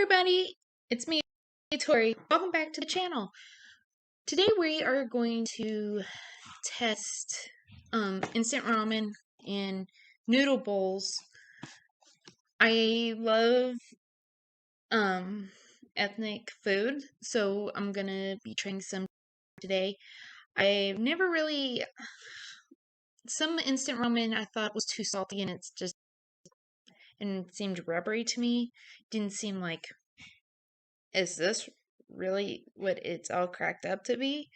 everybody, it's me, Tori. Welcome back to the channel. Today we are going to test instant ramen and noodle bowls. I love ethnic food, so I'm gonna be trying some today. I've never really some instant ramen I thought was too salty and it seemed rubbery to me. Didn't seem like, is this really what it's all cracked up to be?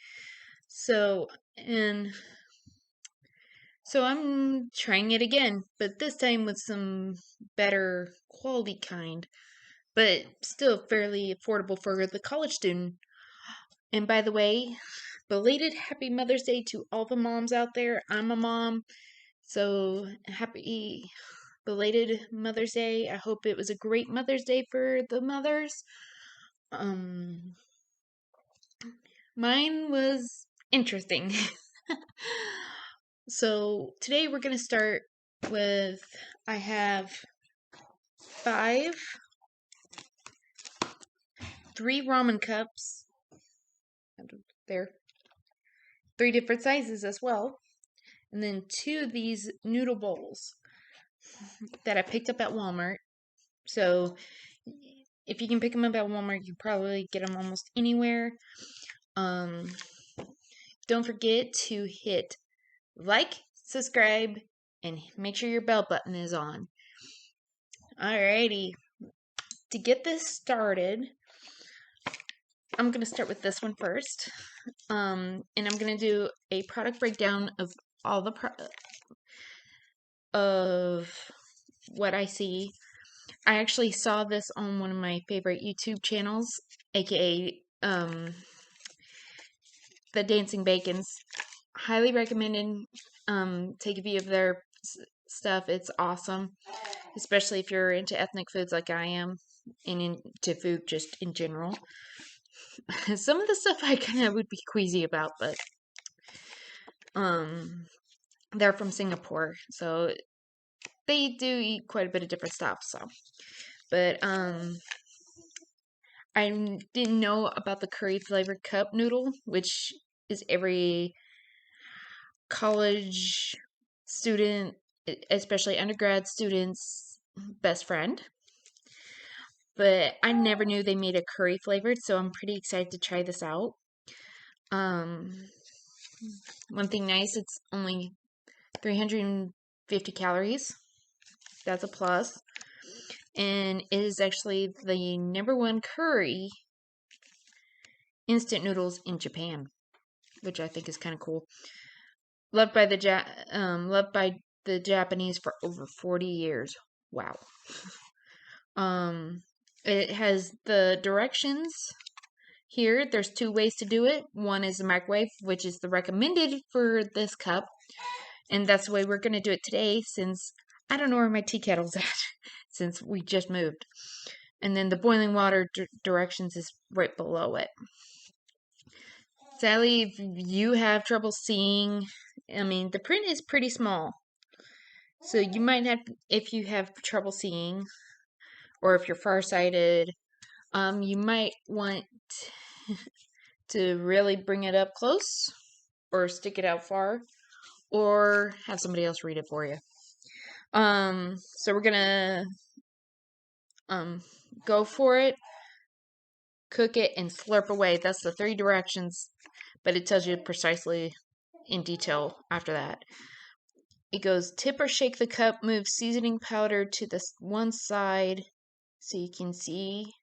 So, and so I'm trying it again, but this time with some better quality kind, but still fairly affordable for the college student. And by the way, belated happy Mother's Day to all the moms out there. I'm a mom, so happy belated Mother's Day. I hope it was a great Mother's Day for the mothers. Mine was interesting. So today we're going to start with, I have 3 ramen cups. There. 3 different sizes as well. And then 2 of these noodle bowls that I picked up at Walmart. So if you can pick them up at Walmart, you can probably get them almost anywhere. Don't forget to hit like, subscribe, and make sure your bell button is on. Alrighty. To get this started, I'm going to start with this one first. And I'm going to do a product breakdown of all the of what I see. I actually saw this on one of my favorite YouTube channels, aka the Dancing Bacons. Highly recommended. Take a view of their stuff. It's awesome, especially if you're into ethnic foods like I am, and into food just in general. Some of the stuff I kind of would be queasy about, but they're from Singapore, so they do eat quite a bit of different stuff. So, but I didn't know about the curry flavored cup noodle, which is every college student, especially undergrad students' best friend. But I never knew they made a curry flavored, so I'm pretty excited to try this out. One thing nice, it's only 350 calories. That's a plus. And it is actually the #1 curry instant noodles in Japan, which I think is kind of cool. Loved by the Japanese for over 40 years. Wow. It has the directions here. There's 2 ways to do it. One is the microwave, which is the recommended for this cup, and that's the way we're going to do it today, since I don't know where my tea kettle's at, since we just moved. And then the boiling water directions is right below it. Sadly, if you have trouble seeing, I mean, the print is pretty small, so you might have, if you have trouble seeing, or if you're farsighted, you might want to really bring it up close, or stick it out far, or have somebody else read it for you. So we're gonna go for it, cook it, and slurp away. That's the 3 directions, but it tells you precisely in detail after that. It goes, tip or shake the cup, move seasoning powder to the one side so you can see,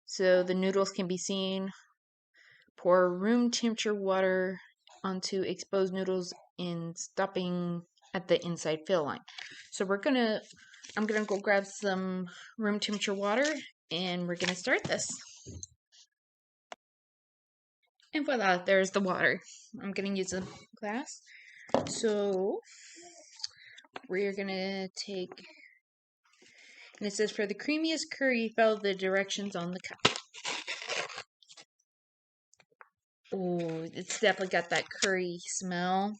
so the noodles can be seen. Pour room temperature water onto exposed noodles and stopping at the inside fill line. So I'm gonna go grab some room temperature water, and we're gonna start this. And voila, there's the water. I'm gonna use a glass. So we're gonna take, and it says, for the creamiest curry, follow the directions on the cup. Oh, it's definitely got that curry smell.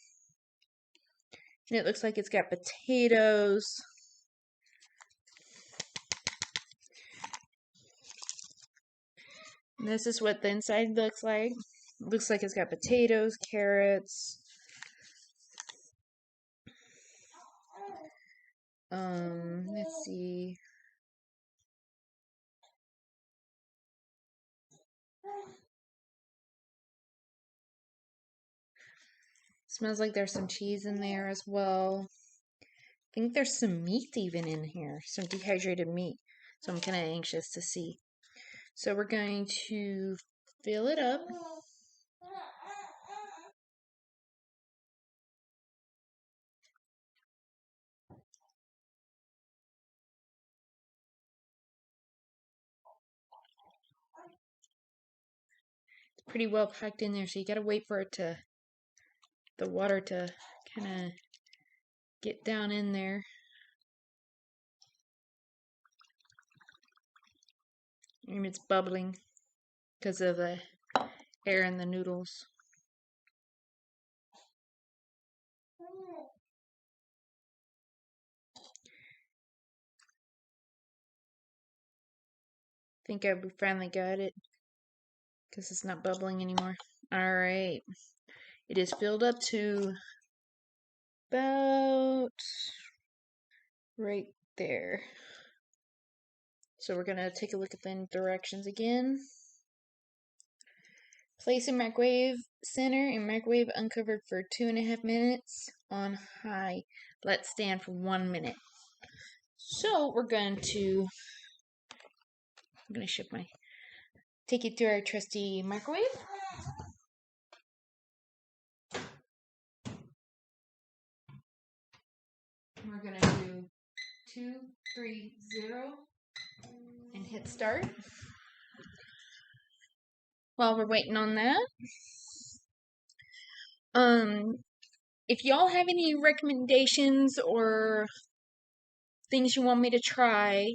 And it looks like it's got potatoes. And this is what the inside looks like. It looks like it's got potatoes, carrots. Let's see. Smells like there's some cheese in there as well. I think there's some meat even in here, some dehydrated meat. So I'm kind of anxious to see. So we're going to fill it up. It's pretty well packed in there, so you gotta wait for it to, the water to kind of get down in there. And it's bubbling because of the air in the noodles. I think I finally got it because it's not bubbling anymore. Alright. It is filled up to about right there. So we're going to take a look at the directions again. Place in microwave center and microwave uncovered for 2.5 minutes on high. Let stand for 1 minute. So we're going to, I'm going to take it through our trusty microwave. And we're going to do 230 and hit start. While we're waiting on that, if y'all have any recommendations or things you want me to try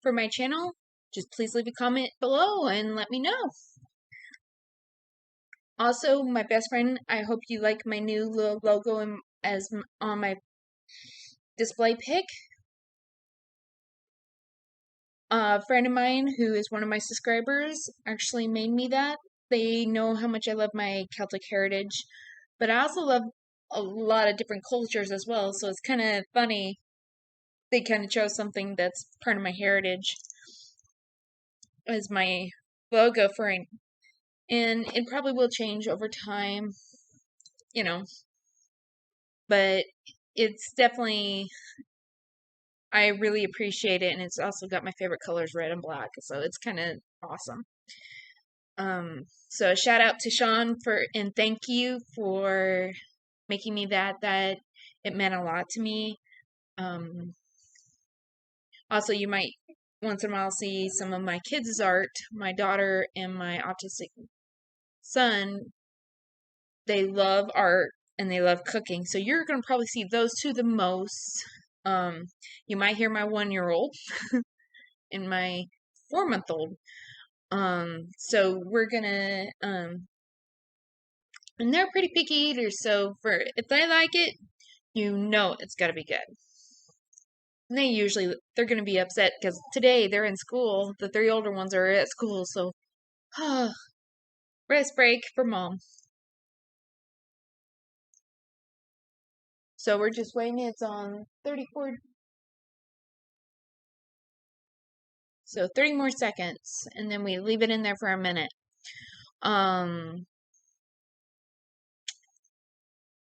for my channel, just please leave a comment below and let me know. Also, my best friend, I hope you like my new little logo as on my display pic. A friend of mine who is one of my subscribers actually made me that. They know how much I love my Celtic heritage, but I also love a lot of different cultures as well, so it's kind of funny. They kind of chose something that's part of my heritage as my logo for it. And it probably will change over time, you know, but it's definitely, I really appreciate it, and it's also got my favorite colors, red and black, so it's kind of awesome. So shout out to Sean and thank you for making me that it meant a lot to me. Also, you might once in a while see some of my kids' art. My daughter and my autistic son, they love art and they love cooking, so you're going to probably see those two the most. You might hear my 1-year-old and my 4-month-old. So we're gonna, and they're pretty picky eaters, so if they like it, you know it's gotta be good. And they're gonna be upset because today they're in school. The 3 older ones are at school, so, rest break for mom. So we're just waiting. It's on 34. So 30 more seconds, and then we leave it in there for a minute.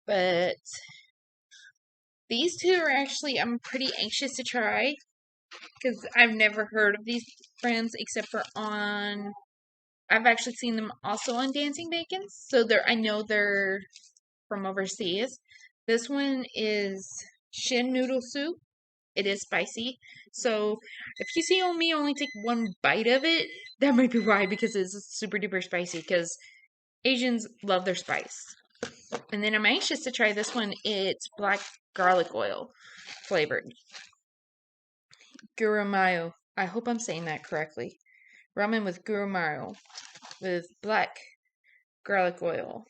But these two are actually, I'm pretty anxious to try because I've never heard of these brands except for I've actually seen them also on Dancing Bacons, so I know they're from overseas. This one is Shin noodle soup. It is spicy, so if you see me only take one bite of it, that might be why, because it's super duper spicy, because Asians love their spice. And then I'm anxious to try this one. It's black garlic oil flavored. Gurumayo. I hope I'm saying that correctly. Ramen with gurumayo with black garlic oil.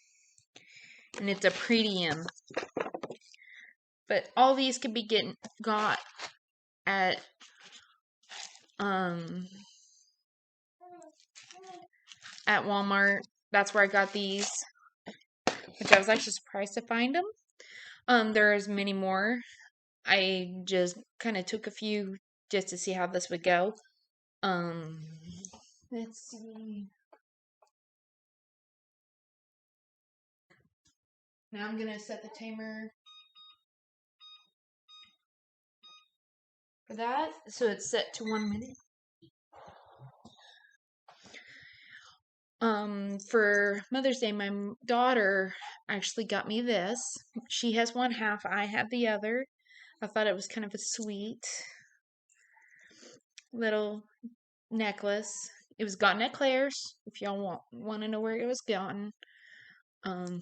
And it's a premium. But all these can be got at at Walmart. That's where I got these, which I was actually surprised to find them. There's many more. I just kind of took a few just to see how this would go. Um, let's see. Now I'm gonna set the timer for that, so it's set to 1 minute. For Mother's Day, my daughter actually got me this. She has one half, I have the other. I thought it was kind of a sweet little necklace. It was gotten at Claire's, if y'all want to know where it was gotten. Um,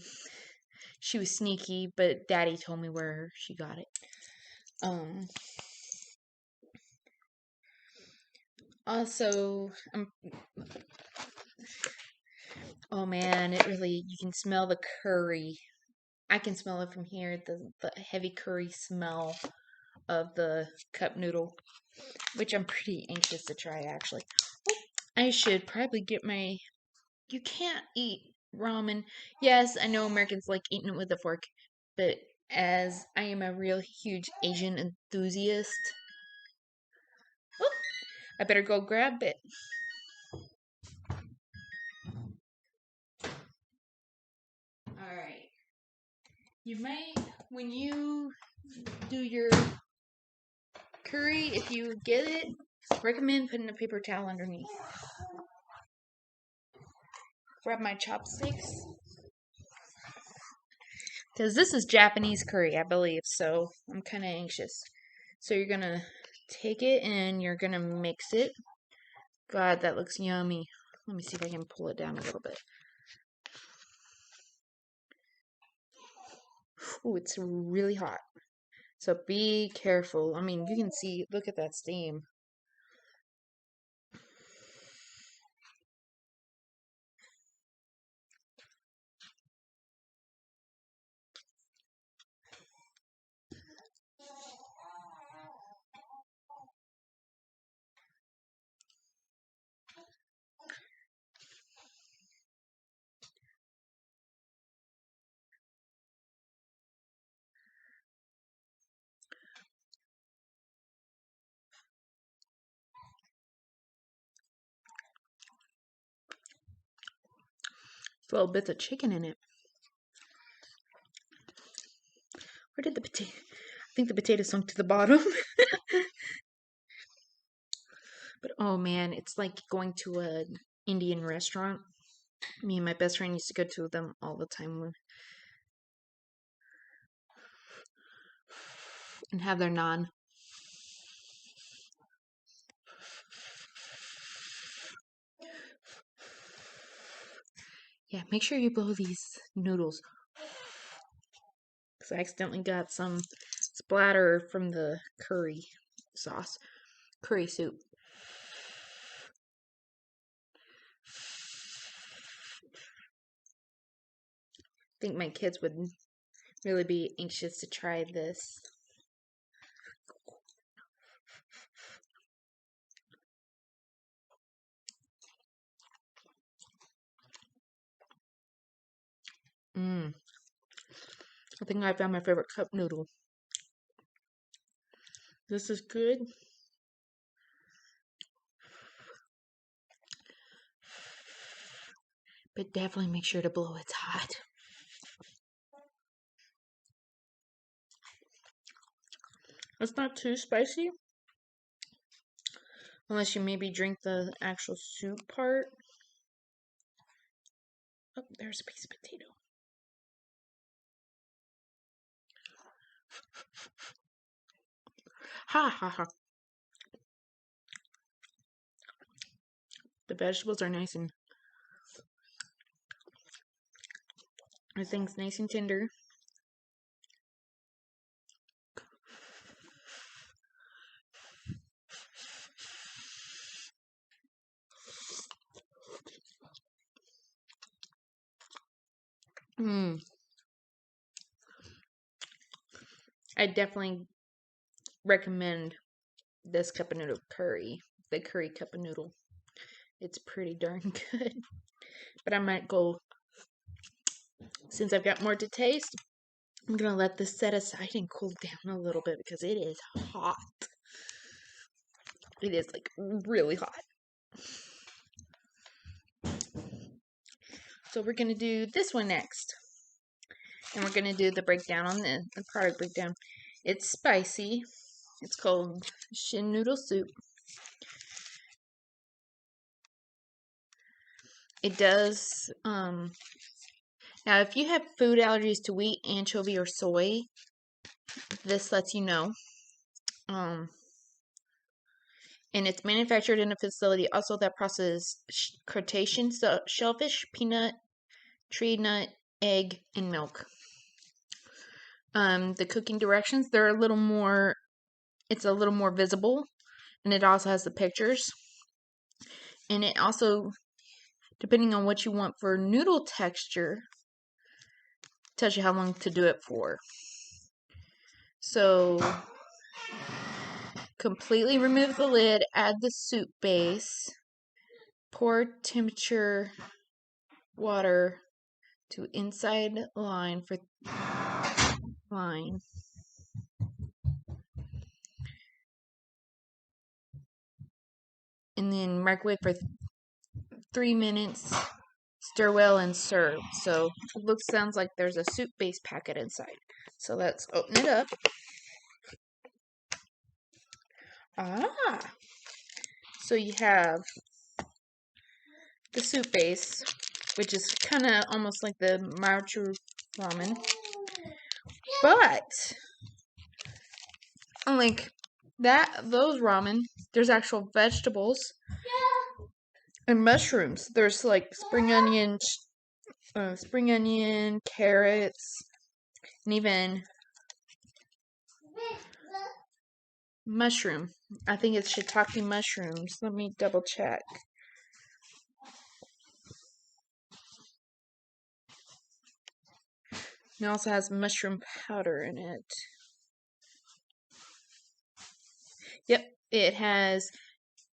she was sneaky, but Daddy told me where she got it. Um, Also, oh man, you can smell the curry. I can smell it from here, the heavy curry smell of the cup noodle, which I'm pretty anxious to try actually. I should probably get my. You can't eat ramen. Yes, I know Americans like eating it with a fork, but as I am a real huge Asian enthusiast, oh, I better go grab it. Alright. You might, when you do your curry, if you get it, recommend putting a paper towel underneath. Grab my chopsticks. Because this is Japanese curry, I believe, so I'm kind of anxious. So you're going to take it and you're going to mix it. God, that looks yummy. Let me see if I can pull it down a little bit. Ooh, it's really hot. So be careful. I mean, you can see, look at that steam. Little bits of chicken in it. Where did the potato? I think the potato sunk to the bottom. But oh man, it's like going to an Indian restaurant. Me and my best friend used to go to them all the time and have their naan. Yeah, make sure you blow these noodles. Because I accidentally got some splatter from the curry sauce. Curry soup. I think my kids would really be anxious to try this. Mmm. I think I found my favorite cup noodle. This is good. But definitely make sure to blow it's hot. It's not too spicy. Unless you maybe drink the actual soup part. Oh, there's a piece of potato. Ha ha ha. The vegetables are nice and everything's nice and tender. Mmm. I definitely recommend this cup of noodle curry. The curry cup of noodle. It's pretty darn good. But I might go, since I've got more to taste, I'm gonna let this set aside and cool down a little bit because it is hot. It is like really hot. So we're gonna do this one next. And we're gonna do the breakdown on the product breakdown. It's spicy. It's called Shin noodle soup. It does, now if you have food allergies to wheat, anchovy, or soy, this lets you know. And it's manufactured in a facility also that processes crustacean, shellfish, peanut, tree nut, egg, and milk. The cooking directions, they're a little more, it's a little more visible, and it also has the pictures. And it also, depending on what you want for noodle texture, tells you how long to do it for. So, completely remove the lid, add the soup base, pour temperature water to inside line for line. And then microwave for 3 minutes. Stir well and serve. So it sounds like there's a soup base packet inside. So let's open it up. Ah! So you have the soup base, which is kind of almost like the Tonkotsu Ramen. But unlike those ramen, there's actual vegetables and mushrooms. There's like spring onion, carrots, and even mushroom. I think it's shiitake mushrooms. Let me double check. It also has mushroom powder in it. Yep, it has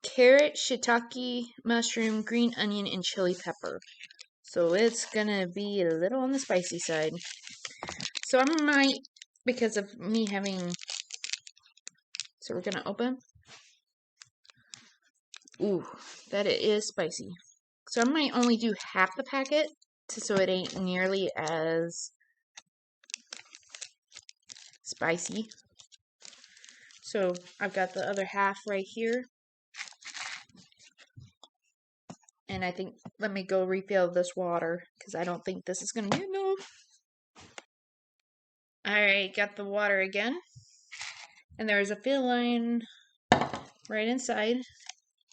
carrot, shiitake, mushroom, green onion, and chili pepper. So it's gonna be a little on the spicy side. So I might, because of me having, so we're gonna open. Ooh, that it is spicy. So I might only do half the packet, so it ain't nearly as spicy. So I've got the other half right here. And I think, let me go refill this water, because I don't think this is going to be enough. Alright, got the water again. And there's a fill line right inside.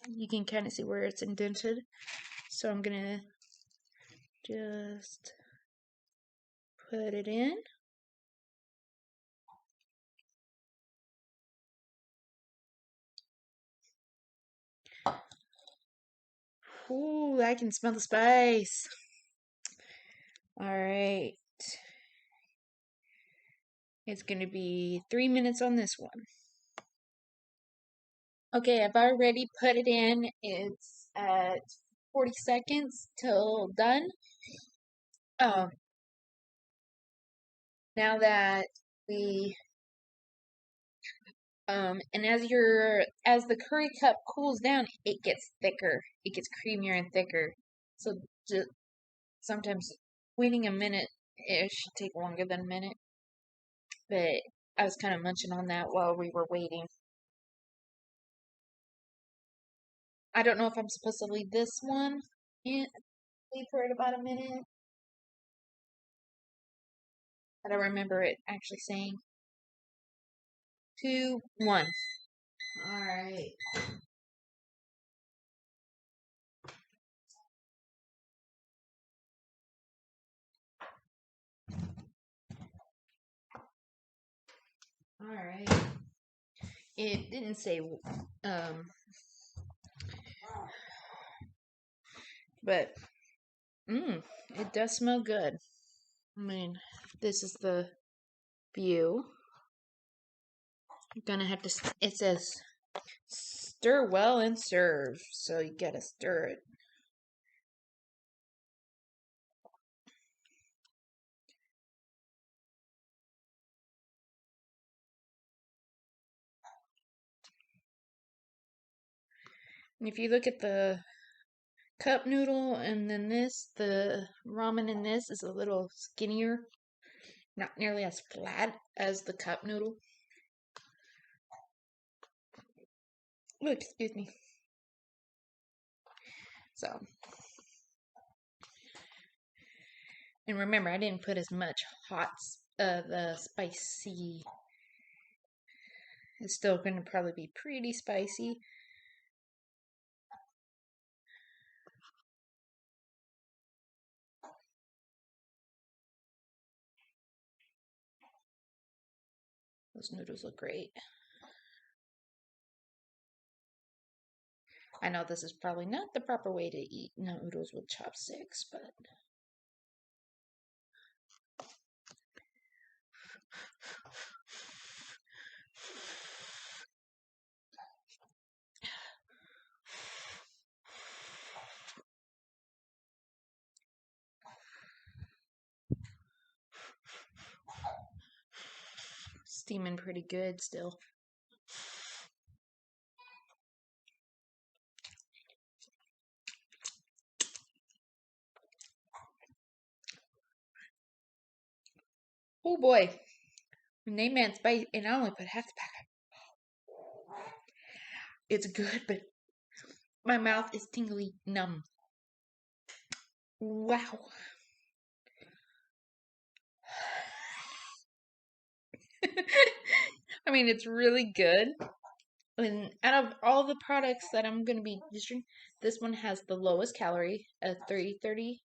You can kind of see where it's indented. So I'm going to just put it in. Ooh, I can smell the spice. Alright. It's going to be 3 minutes on this one. Okay, I've already put it in. It's at 40 seconds till done. Now that the and as the curry cup cools down, it gets thicker. It gets creamier and thicker. So just sometimes waiting a minute, it should take longer than a minute. But I was kind of munching on that while we were waiting. I don't know if I'm supposed to leave this one in, leave for it about a minute. I don't remember it actually saying. 2, 1. All right. All right. It didn't say, but it does smell good. I mean, this is the view. I'm gonna have to, it says stir well and serve, so you gotta stir it. If you look at the cup noodle and then this, the ramen in this is a little skinnier, not nearly as flat as the cup noodle. Oh, excuse me. So, and remember, I didn't put as much the spicy. It's still going to probably be pretty spicy. Those noodles look great. I know this is probably not the proper way to eat noodles with chopsticks, but steaming pretty good still. Oh boy. Name man spice, and I only put half the packet. It's good, but my mouth is tingly numb. Wow. I mean, it's really good. And out of all the products that I'm going to be drinking, this one has the lowest calorie at 330.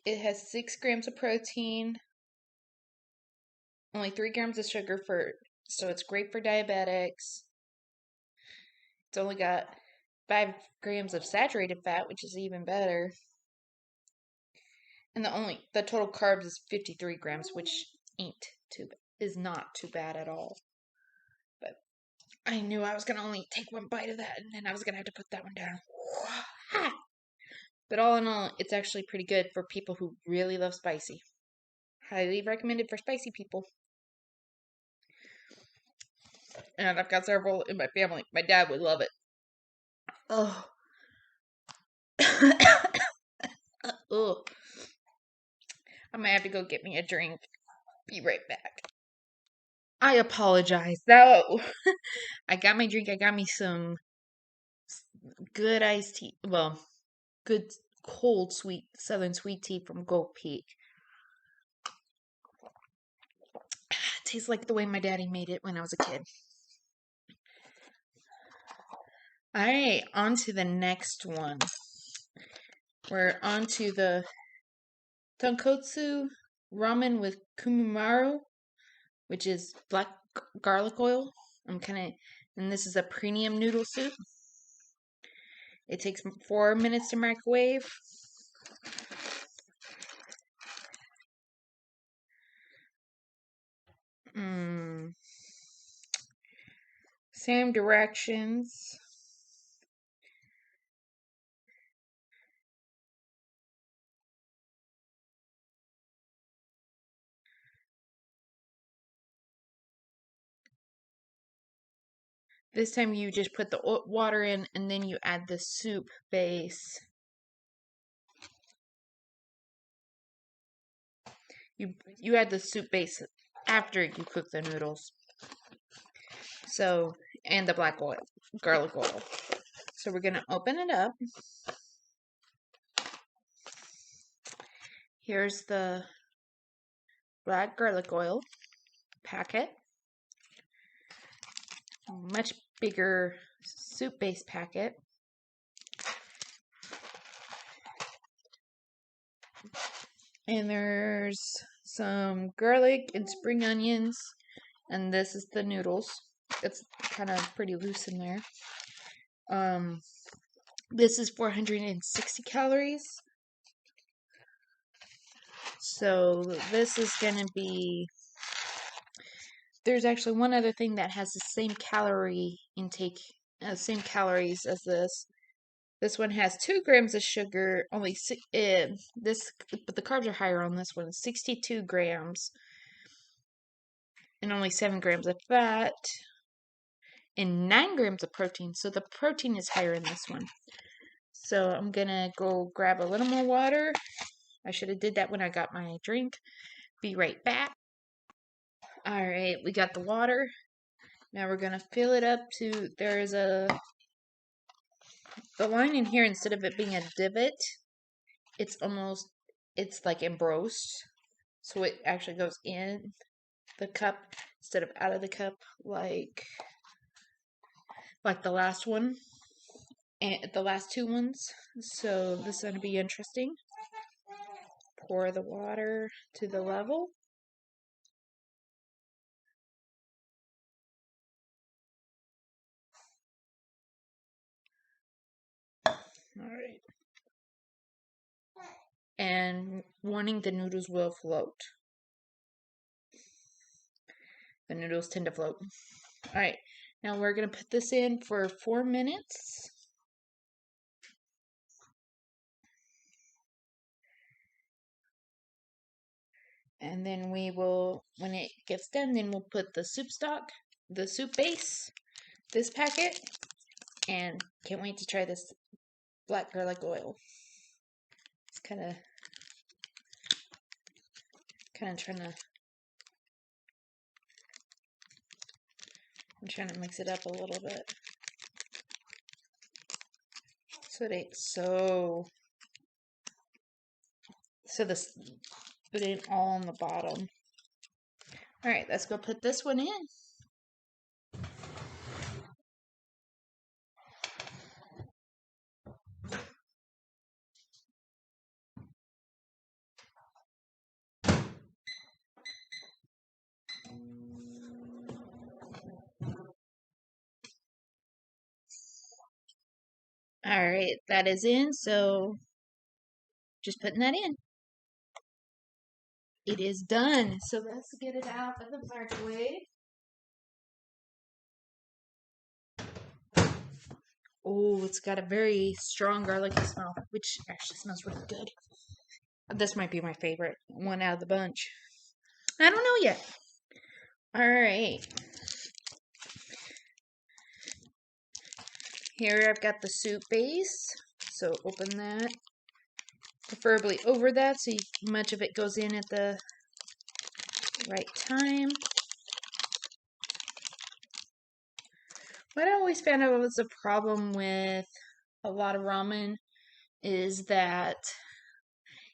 It has 6 grams of protein, only 3 grams of sugar so it's great for diabetics. It's only got 5 grams of saturated fat, which is even better. And the total carbs is 53 grams, which is not too bad at all. But I knew I was gonna only take one bite of that, and then I was gonna have to put that one down. But all in all, it's actually pretty good for people who really love spicy. Highly recommended for spicy people. And I've got several in my family. My dad would love it. Oh. Oh. I might have to go get me a drink. Be right back. I apologize. No. I got my drink. I got me some good iced tea. Well, good cold sweet southern sweet tea from Gold Peak. It tastes like the way my daddy made it when I was a kid. Alright, on to the next one. We're on to the Tonkotsu Ramen with Kumumaru, which is black garlic oil. And this is a premium noodle soup. It takes 4 minutes to microwave. Same directions. This time you just put the water in and then you add the soup base. You add the soup base after you cook the noodles. So, and the garlic oil. So we're going to open it up. Here's the black garlic oil packet. Much bigger soup base packet. And there's some garlic and spring onions. And this is the noodles. It's kind of pretty loose in there. This is 460 calories. So this is going to be... There's actually one other thing that has the same calorie intake, same calories as this. This one has 2 grams of sugar, but the carbs are higher on this one, 62 grams. and only 7 grams of fat and 9 grams of protein. So the protein is higher in this one. So I'm gonna go grab a little more water. I should have did that when I got my drink. Be right back. All right, we got the water. Now we're gonna fill it up to, there's the line in here, instead of it being a divot, it's like embossed. So it actually goes in the cup instead of out of the cup, like the last one and the last two ones. So this is gonna be interesting. Pour the water to the level. All right. And warning, the noodles will float. The noodles tend to float. All right. Now we're going to put this in for 4 minutes. And then we will, when it gets done, then we'll put the soup stock, the soup base, this packet, and can't wait to try this black garlic oil. It's kind of I'm trying to mix it up a little bit. So this put it all on the bottom. All right, let's go put this one in. All right, that is in, so just putting that in. It is done. So let's get it out of the microwave. Oh, it's got a very strong garlicky smell, which actually smells really good. This might be my favorite one out of the bunch. I don't know yet. All right. Here I've got the soup base. So open that. Preferably over that so much of it goes in at the right time. What I always found out was a problem with a lot of ramen is that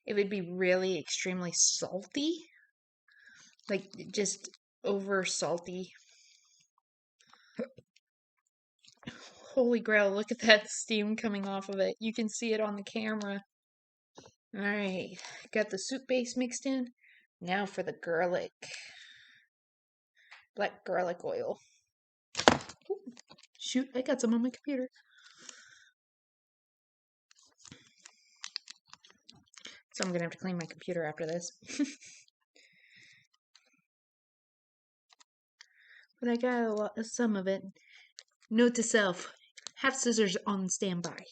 it would be really extremely salty. Like, just over salty. Holy grail, look at that steam coming off of it. You can see it on the camera. Alright, got the soup base mixed in. Now for the garlic. Black garlic oil. Ooh, shoot, I got some on my computer. So I'm gonna have to clean my computer after this. But I got some of it. Note to self, have scissors on standby.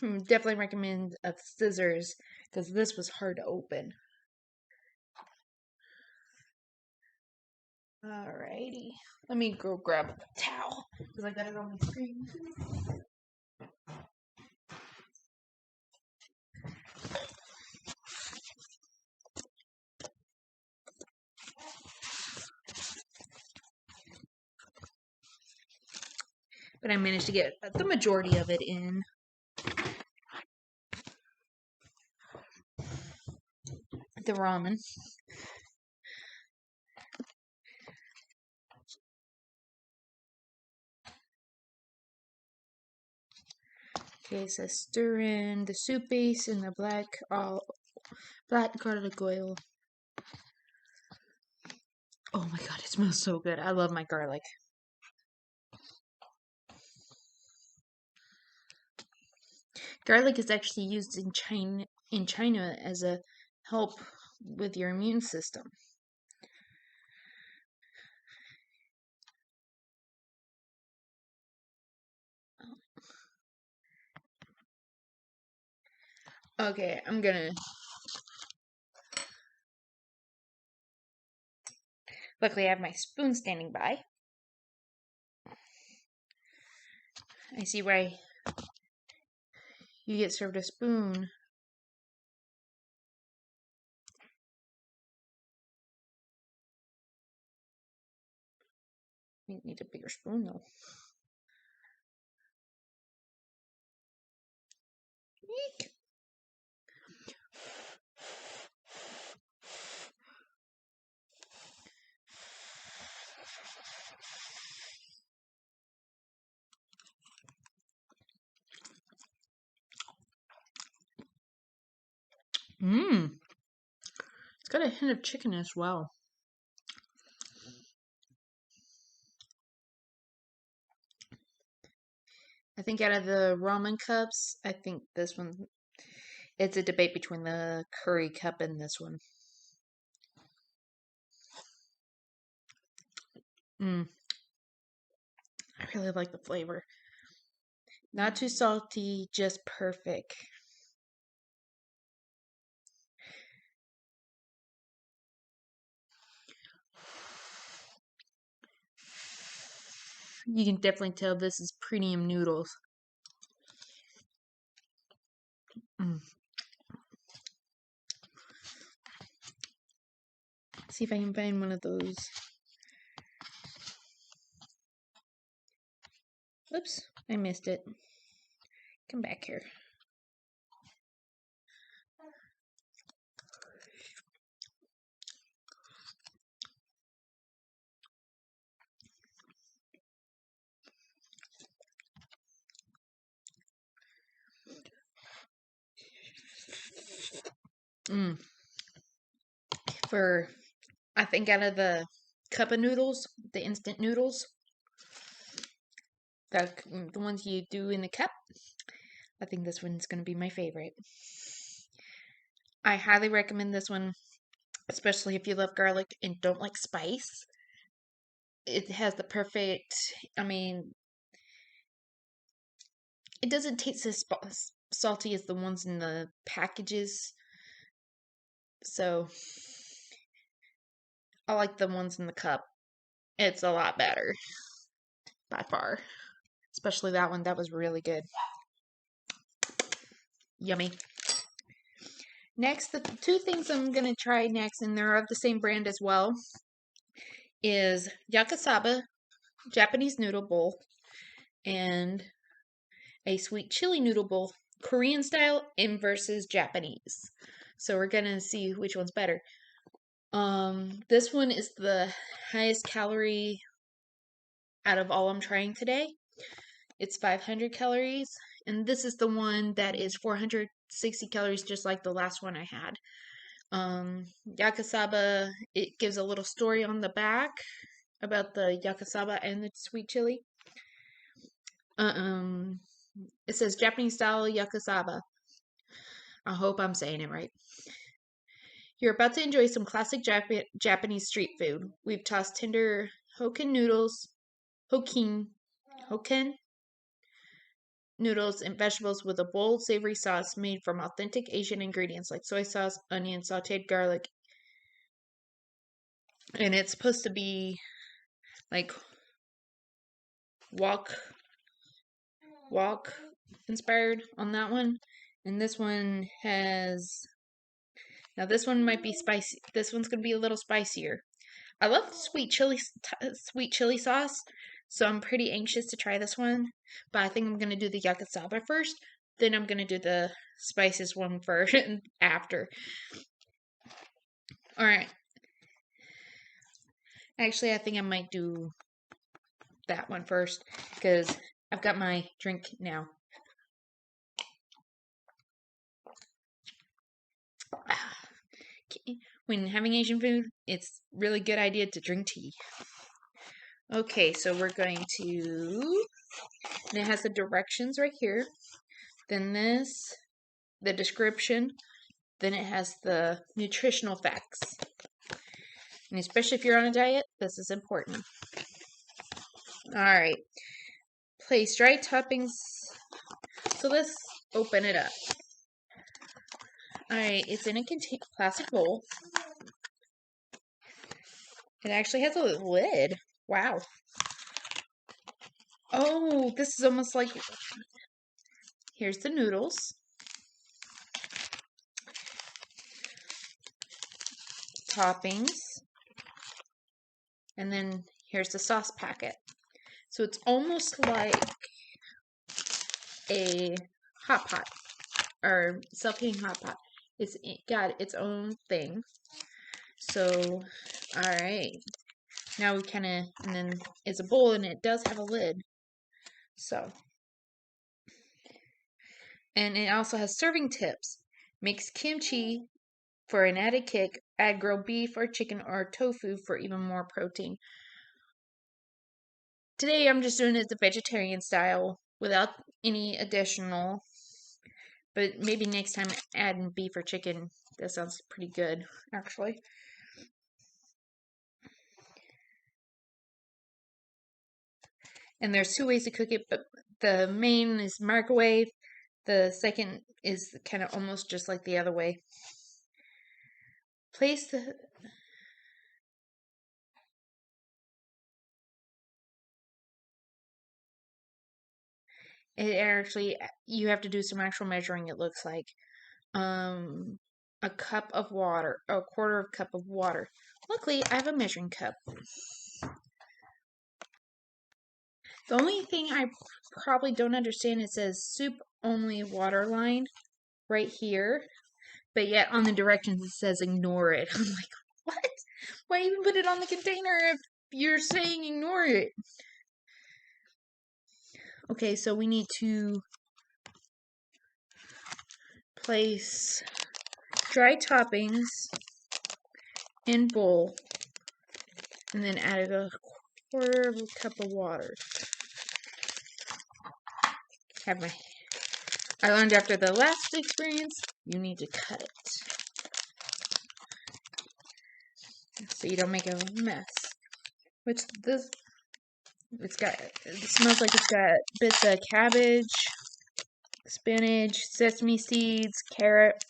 Definitely recommend scissors because this was hard to open. Alrighty. Let me go grab a towel because I got it on my screen. But I managed to get the majority of it in. The ramen. Okay, so stir in the soup base and the black garlic oil. Oh my god, it smells so good. I love my garlic. Garlic is actually used in China as a help with your immune system. Okay, I'm gonna Luckily, I have my spoon standing by. I see why you get served a spoon. We need a bigger spoon, though. Eek. Mmm. It's got a hint of chicken as well. I think out of the ramen cups, I think this one, it's a debate between the curry cup and this one. Mmm. I really like the flavor. Not too salty, just perfect. You can definitely tell this is premium noodles. Mm. See if I can find one of those. Oops, I missed it. Come back here. Mm. For, I think out of the cup of noodles, the instant noodles, the ones you do in the cup, I think this one's going to be my favorite. I highly recommend this one, especially if you love garlic and don't like spice. It has the perfect, I mean, it doesn't taste as salty as the ones in the packages. So, I like the ones in the cup. It's a lot better, by far. Especially that one. That was really good. Yummy. Next, the two things I'm going to try next, and they're of the same brand as well, is Yakasaba Japanese noodle bowl and a sweet chili noodle bowl, Korean style and versus Japanese. So we're going to see which one's better. This one is the highest calorie out of all I'm trying today. It's 500 calories, and this is the one that is 460 calories, just like the last one I had. Yakasaba, it gives a little story on the back about the Yakasaba and the sweet chili. It says Japanese style Yakasaba. I hope I'm saying it right. You're about to enjoy some classic Japanese street food. We've tossed tender Hokkien noodles, Hokkien noodles and vegetables with a bold, savory sauce made from authentic Asian ingredients like soy sauce, onion, sauteed garlic. And it's supposed to be like wok inspired on that one. And this one has, now this one might be spicy. This one's going to be a little spicier. I love the sweet chili sauce, so I'm pretty anxious to try this one. But I think I'm going to do the Yakasaba first. Then I'm going to do the spices one first and after. Alright. Actually, I think I might do that one first because I've got my drink now. When having Asian food, it's really good idea to drink tea. Okay, so we're going to, and it has the directions right here. Then this, the description. Then it has the nutritional facts. And especially if you're on a diet, this is important. Alright. Place dry toppings. So let's open it up. Alright, it's in a plastic bowl. It actually has a lid. Wow. Oh, this is almost like... Here's the noodles. Toppings. And then here's the sauce packet. So it's almost like a hot pot or self-heating hot pot. It's got its own thing. So, all right. Now we kind of, and then it's a bowl and it does have a lid. So, and it also has serving tips. Makes kimchi for an added kick. Add grilled beef or chicken or tofu for even more protein. Today I'm just doing it the vegetarian style without any additional. But maybe next time adding beef or chicken. That sounds pretty good, actually. And there's two ways to cook it, but the main is microwave. The second is kind of almost just like the other way. Place the... It actually, you have to do some actual measuring, it looks like. A cup of water, a quarter of a cup of water. Luckily, I have a measuring cup. The only thing I probably don't understand, it says soup only water line right here, but yet on the directions it says ignore it. I'm like, what? Why even put it on the container if you're saying ignore it? Okay, so we need to place dry toppings in bowl and then add a quarter of a cup of water. I learned after the last experience, you need to cut it so you don't make a mess. Which this, it smells like it's got bits of cabbage, spinach, sesame seeds, carrot,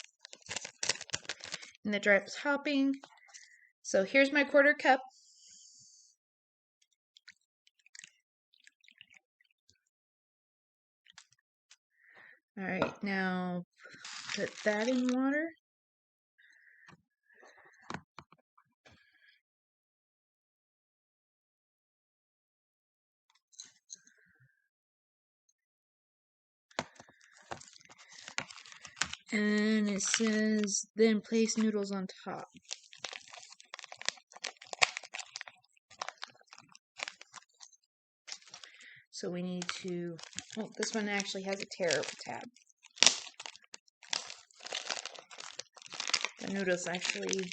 and the dry topping. So here's my quarter cup. All right, now put that in water. And it says, then place noodles on top. So we need to, oh, this one actually has a tear tab. The noodles actually,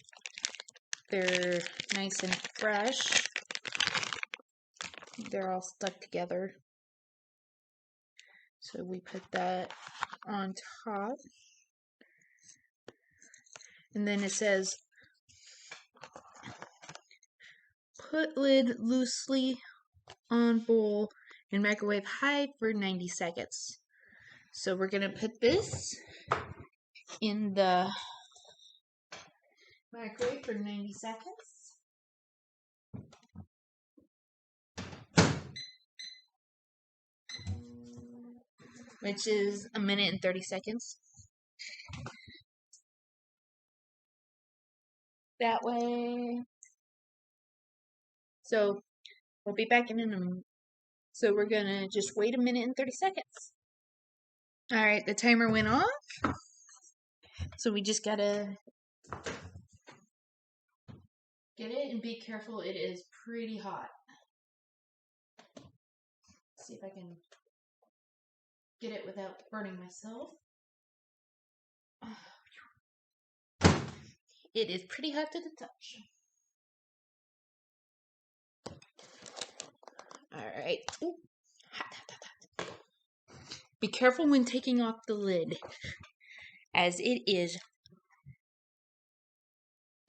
they're nice and fresh. They're all stuck together. So we put that on top. And then it says, put lid loosely on bowl and microwave high for 90 seconds. So we're going to put this in the microwave for 90 seconds. Which is a minute and 30 seconds. That way. So we'll be back in a minute. So we're gonna just wait a minute and 30 seconds. Alright, the timer went off. So we just gotta get it and be careful, it is pretty hot. Let's see if I can get it without burning myself. It is pretty hot to the touch. Alright. Hot, hot, hot, hot. Be careful when taking off the lid, as it is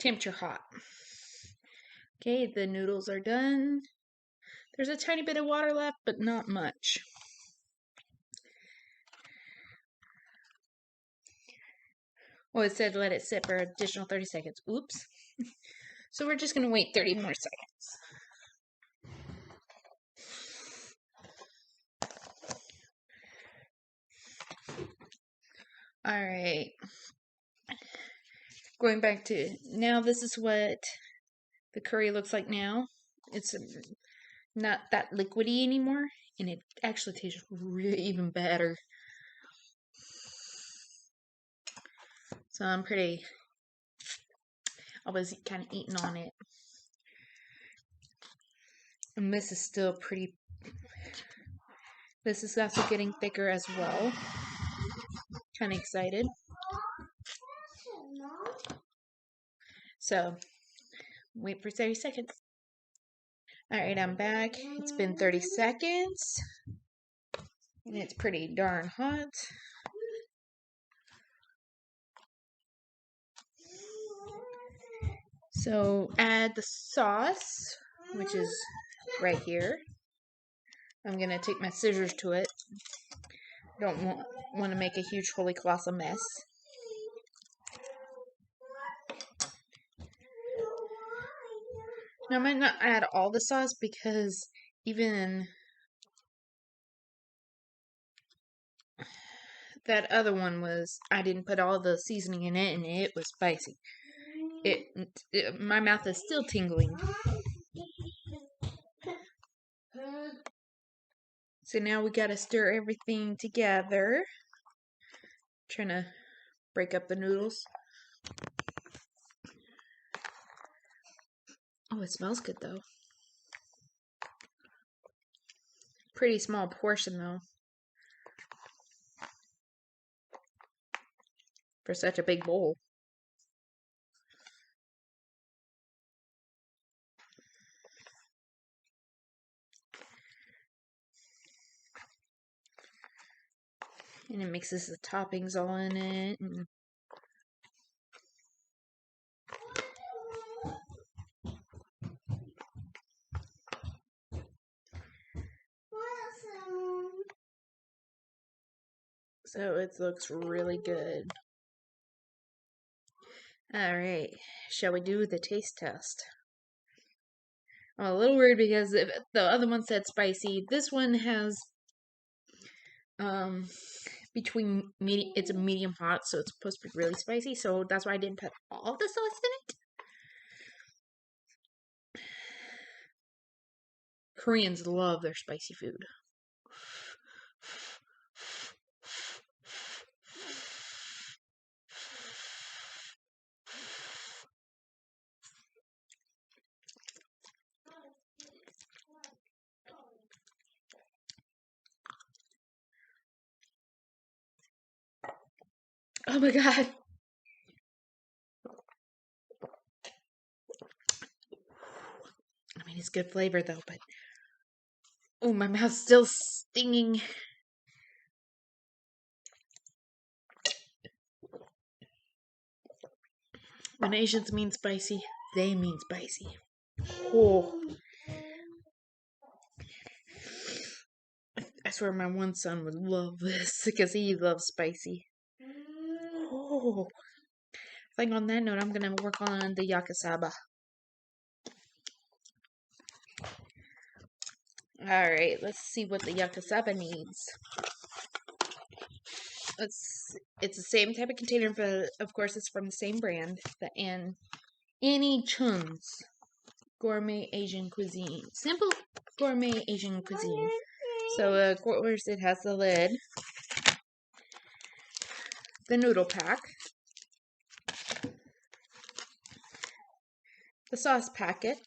temperature hot. Okay, the noodles are done. There's a tiny bit of water left, but not much. Well, it said let it sit for an additional 30 seconds. Oops. So we're just going to wait 30 more seconds. Alright. Going back to now, this is what the curry looks like now. It's not that liquidy anymore, and it actually tastes really even better. So I was kind of eating on it. And this is still pretty, this is also getting thicker as well. Kind of excited. So, wait for 30 seconds. Alright, I'm back. It's been 30 seconds. And it's pretty darn hot. So, add the sauce, which is right here. I'm going to take my scissors to it. Don't want to make a huge holy colossal mess. Now, I might not add all the sauce because even that other one I didn't put all the seasoning in it and it was spicy. My mouth is still tingling. So now we gotta stir everything together. Trying to break up the noodles. Oh, it smells good though. Pretty small portion though. For such a big bowl. And it mixes the toppings all in it. And so it looks really good. Alright, shall we do the taste test? I'm a little weird because the other one said spicy. This one has it's a medium hot, so it's supposed to be really spicy, so that's why I didn't put all the sauce in it. Koreans love their spicy food. Oh my god. I mean, it's good flavor though, but oh, my mouth's still stinging. When Asians mean spicy, they mean spicy. Oh. I swear my one son would love this because he loves spicy. Oh. I think on that note, I'm going to work on the Yakasaba. Alright, let's see what the Yakasaba needs. It's the same type of container, but of course it's from the same brand. And any Chun's gourmet Asian cuisine. Simple gourmet Asian cuisine. So, of course, it has the lid, the noodle pack, the sauce packet,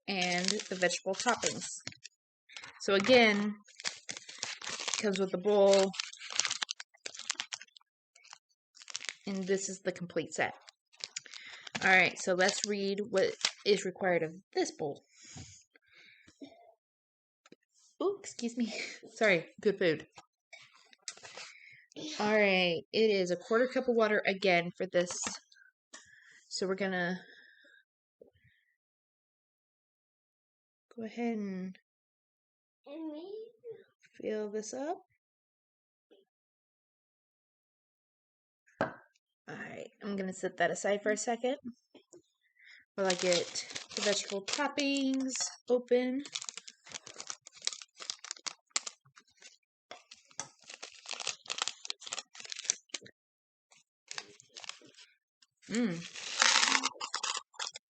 and the vegetable toppings. So again, it comes with the bowl, and this is the complete set. Alright, so let's read what is required of this bowl. Oh, excuse me. Sorry, good food. Alright, it is a 1/4 cup of water again for this. So we're gonna go ahead and fill this up. Alright, I'm gonna set that aside for a second while I get the vegetable toppings open.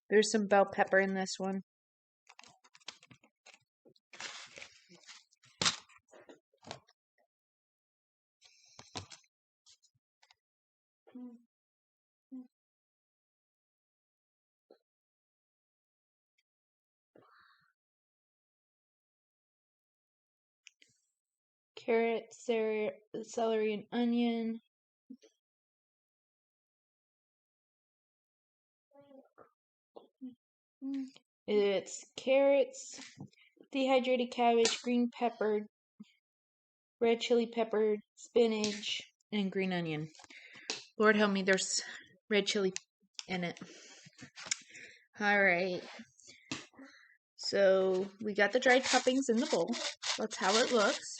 There's some bell pepper in this one. Carrot, celery, and onion. It's carrots, dehydrated cabbage, green pepper, red chili pepper, spinach, and green onion. Lord help me, there's red chili in it. Alright. So we got the dried toppings in the bowl. That's how it looks.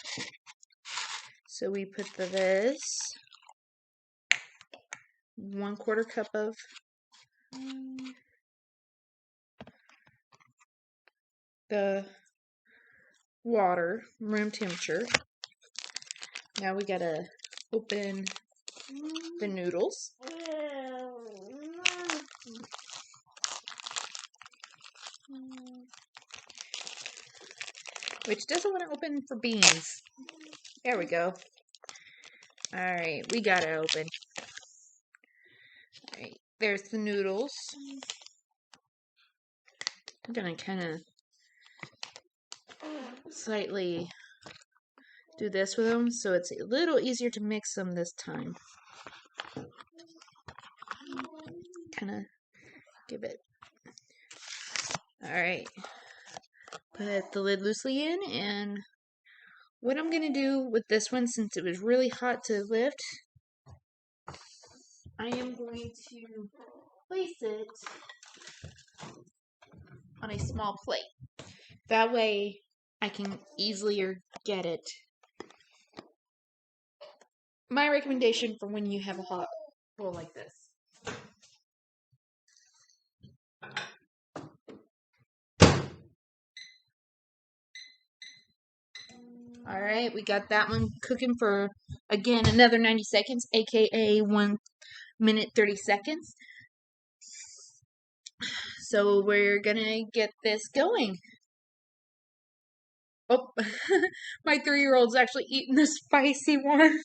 So we put this 1/4 cup of the water, room temperature. Now we gotta open the noodles. Which doesn't want to open for beans. There we go. Alright, we got it open. Alright, there's the noodles. I'm gonna kind of slightly do this with them so it's a little easier to mix them this time. Kind of give it. Alright, put the lid loosely in, and what I'm gonna do with this one, since it was really hot to lift, I am going to place it on a small plate. That way I can easier get it. My recommendation for when you have a hot bowl like this. Alright, we got that one cooking for, again, another 90 seconds, aka 1 minute 30 seconds. So we're gonna get this going. Oh, my 3-year-old's actually eating the spicy one.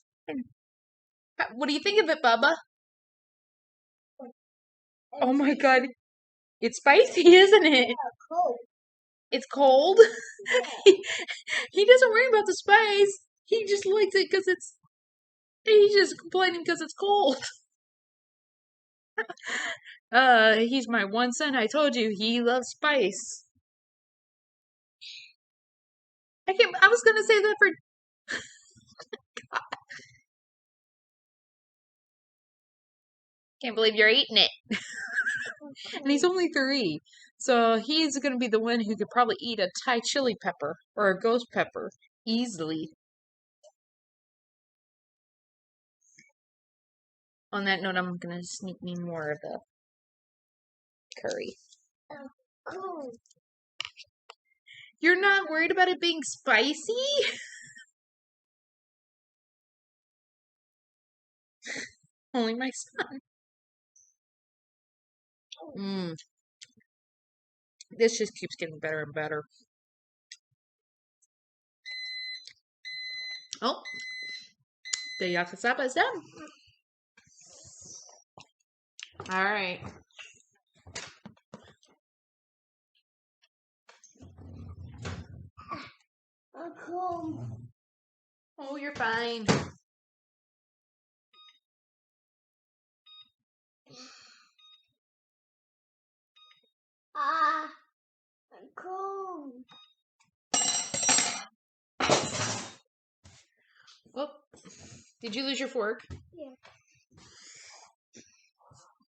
What do you think of it, Bubba? Oh my god, it's spicy, isn't it? It's cold. He doesn't worry about the spice. He just likes it because it's. He's just complaining because it's cold. He's my one son. I told you he loves spice. I was gonna say that for. Can't believe you're eating it. And he's only 3, so he's gonna be the one who could probably eat a Thai chili pepper or a ghost pepper easily. On that note, I'm gonna sneak me more of the curry. You're not worried about it being spicy? Only my son. This just keeps getting better and better. Oh, the Yakasaba is done. Alright. Oh, you're fine. I'm cold. Oh, did you lose your fork? Yeah.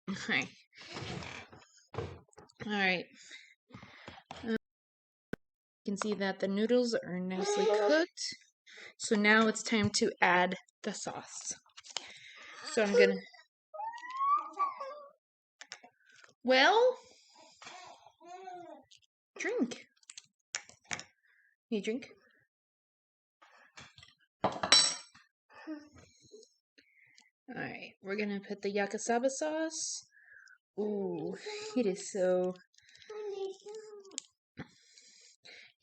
Okay. Alright. You can see that the noodles are nicely cooked. So now it's time to add the sauce. So I'm gonna Well, drink. You drink? Alright, we're gonna put the Yakasaba sauce. Ooh, it is so...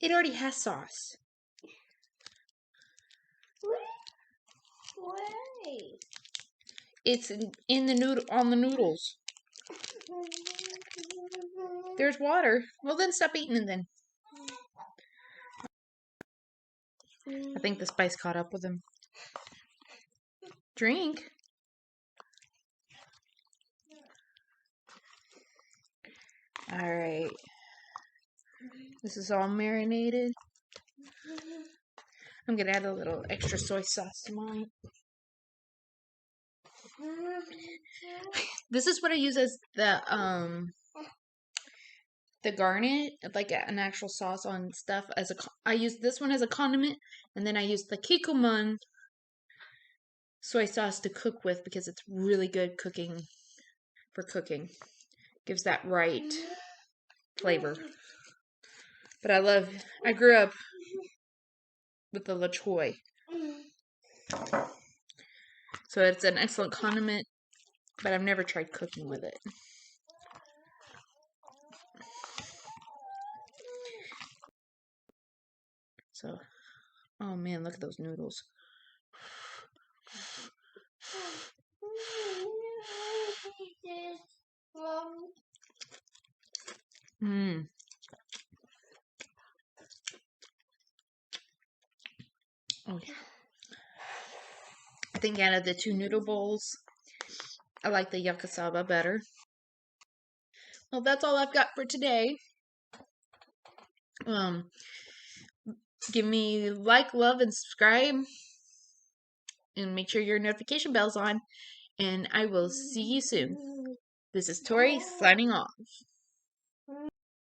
It already has sauce. Wait. It's in the noodle on the noodles. There's water. Well, then stop eating it then. I think the spice caught up with him. Drink. Alright. This is all marinated. I'm gonna add a little extra soy sauce to mine. This is what I use as the garnet, like an actual sauce on stuff. I use this one as a condiment, and then I use the Kikuman soy sauce to cook with because it's really good for cooking. Gives that right flavor. But I grew up with the La Choy. So it's an excellent condiment, but I've never tried cooking with it. So, oh man, look at those noodles. Mmm. Oh yeah. I think out of the two noodle bowls, I like the Yakasaba better. Well, that's all I've got for today. Give me like, love, and subscribe. And make sure your notification bell's on. And I will see you soon. This is Tori signing off.